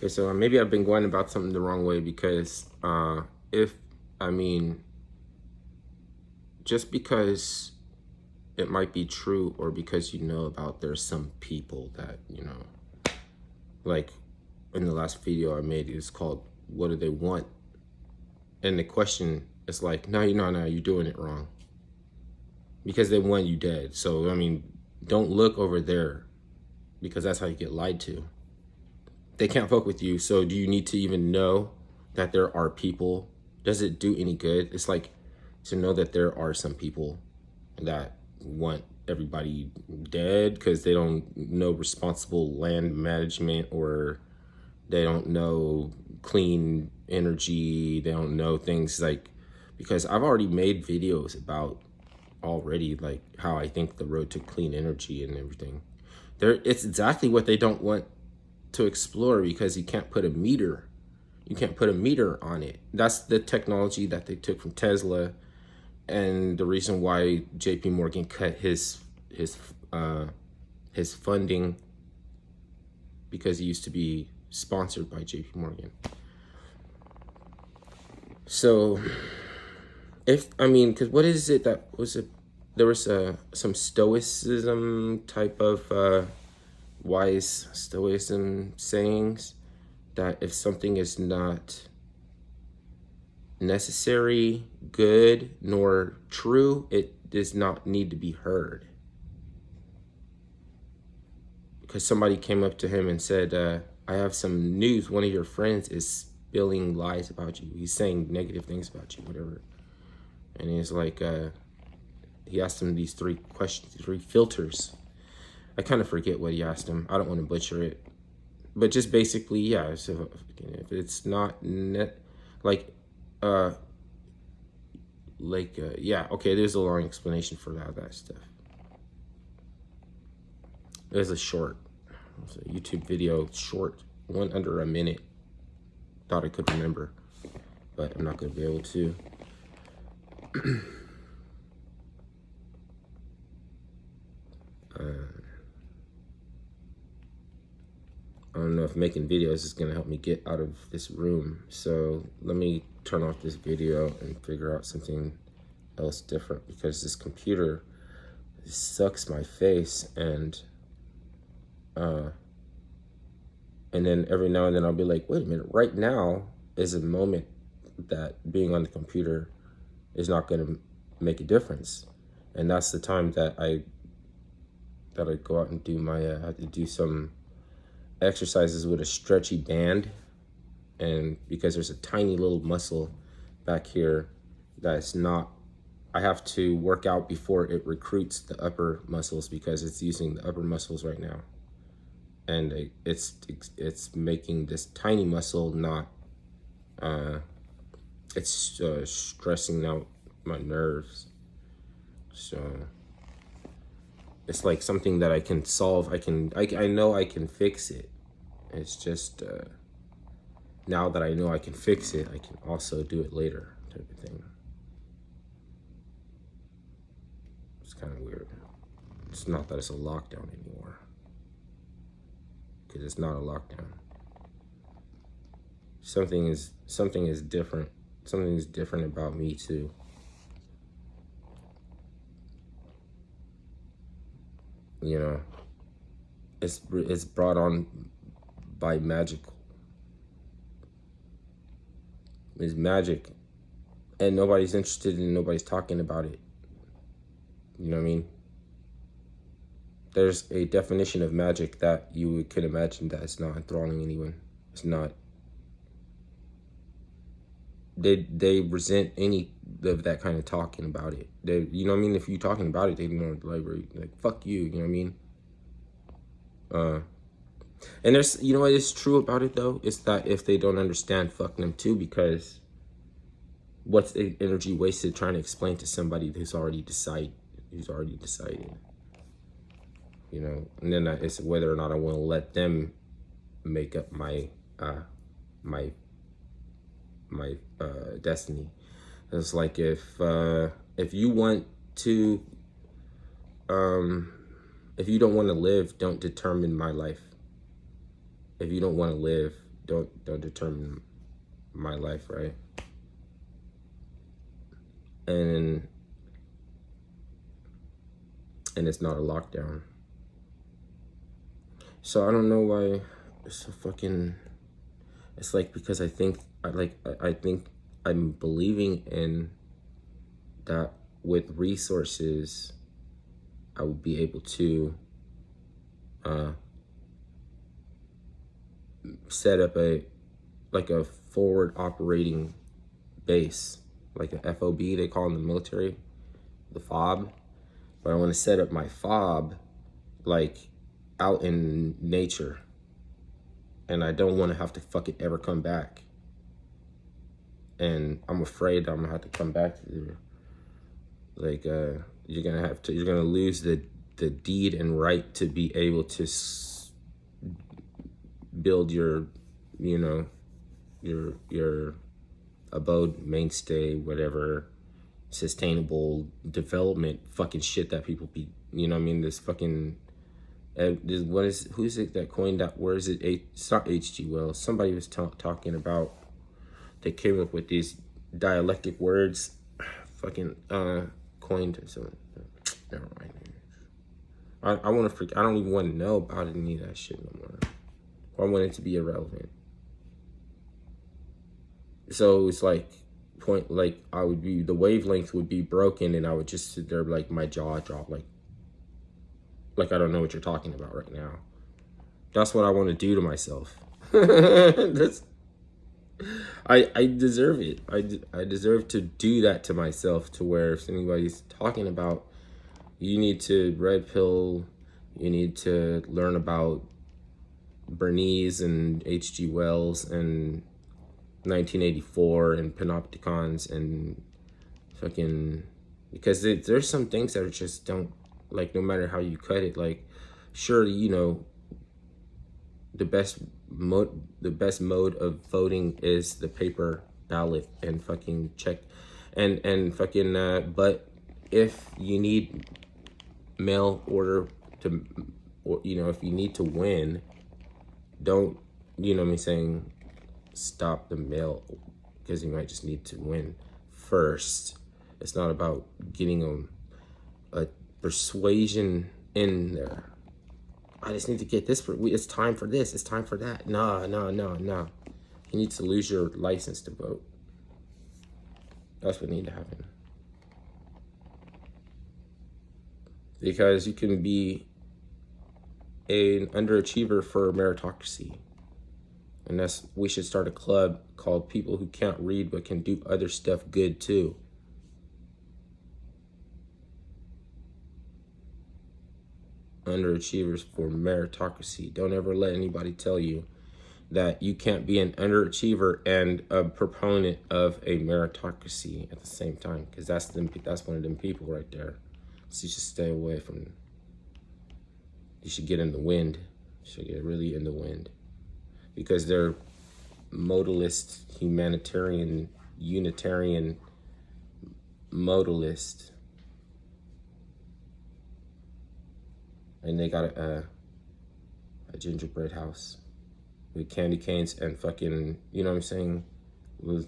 Okay, so maybe I've been going about something the wrong way because if, I mean, just because it might be true or because you know about there's some people that, like in the last video I made, it's called, what do they want? And the question is like, no, you're doing it wrong. Because they want you dead. So, I mean, don't look over there because that's how you get lied to. They can't fuck with you. So do you need to even know that there are people? Does it do any good? It's like to know that there are some people that want everybody dead because they don't know responsible land management, or they don't know clean energy. They don't know things like, because I've already made videos about already like how I think the road to clean energy and everything. It's exactly what they don't want to explore, because you can't put a meter. You can't put a meter on it. That's the technology that they took from Tesla, and the reason why J.P. Morgan cut his funding, because he used to be sponsored by J.P. Morgan. So, because what is it that was it? There was some stoicism type of wise stoicism sayings that if something is not necessary, good, nor true, it does not need to be heard. Because somebody came up to him and said, I have some news. One of your friends is spilling lies about you. He's saying negative things about you, whatever. And he's like, he asked him these 3 questions, 3 filters. I kind of forget what he asked him. I don't want to butcher it. But just basically, yeah, so if it's not yeah, okay, there's a long explanation for that stuff. There's a short, it's a YouTube video, short, one under a minute. Thought I could remember, but I'm not going to be able to. I don't know if making videos is going to help me get out of this room. So let me turn off this video and figure out something else different, because this computer sucks my face, and then every now and then I'll be like, wait a minute, right now is a moment that being on the computer is not going to make a difference. And that's the time that I go out and do my, I have to do some exercises with a stretchy band. And because there's a tiny little muscle back here that's not, I have to work out before it recruits the upper muscles, because it's using the upper muscles right now. And it's making this tiny muscle not, it's stressing out my nerves. So it's like something that I can solve. I know I can fix it. It's just, now that I know I can fix it, I can also do it later, type of thing. It's kind of weird. It's not that it's a lockdown anymore, because it's not a lockdown. Something is different. Something is different about me too. You know, it's brought on by magical. It's magic, and nobody's interested in, nobody's talking about it. You know what I mean? There's a definition of magic that you could imagine that it's not enthralling anyone. It's not. They resent any of that kind of talking about it. They, you know what I mean? If you talking about it, they know, like fuck you. You know what I mean? And there's, you know what is true about it though? It's that if they don't understand, fuck them too, because what's the energy wasted trying to explain to somebody who's already decided? You know, and then it's whether or not I want to let them make up my destiny. It's like if you want to, if you don't want to live, don't determine my life. If you don't want to live, don't determine my life, right? And it's not a lockdown. So I don't know why it's so fucking. It's like, because I think I'm believing in that with resources I would be able to set up a forward operating base, like a FOB they call in the military, the FOB. But I want to set up my FOB like out in nature, and I don't want to have to fucking ever come back. And I'm afraid I'm gonna have to come back to you're gonna lose the deed and right to be able to build your your abode, mainstay, whatever, sustainable development fucking shit that people be, this fucking who's it that coined that? Where is it? It's not H.G. Wells. Somebody was talking about, they came up with these dialectic words, fucking coined. So never mind. I want to I don't even want to know about any of that shit no more. I want it to be irrelevant. So it's like I would be, the wavelength would be broken, and I would just sit there like my jaw drop, like I don't know what you're talking about right now. That's what I want to do to myself. I deserve it. I deserve to do that to myself, to where if anybody's talking about, you need to red pill, you need to learn about Bernays and H.G. Wells and 1984 and panopticons and fucking, because there's some things that are just don't, like, no matter how you cut it, like, sure, the best mode of voting is the paper ballot and fucking check and fucking but if you need mail order to, or if you need to win, don't, saying, stop the mail, because you might just need to win first. It's not about getting a persuasion in there. I just need to get this it's time for this, it's time for that. No. You need to lose your license to vote. That's what needs to happen. Because you can be an underachiever for meritocracy. And we should start a club called People Who Can't Read But Can Do Other Stuff Good Too. Underachievers for meritocracy. Don't ever let anybody tell you that you can't be an underachiever and a proponent of a meritocracy at the same time, because that's one of them people right there. So you should stay away from. You should get in the wind. You should get really in the wind, because they're modalist, humanitarian, unitarian modalist. And they got a gingerbread house with candy canes and fucking,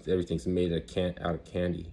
everything's made out of candy.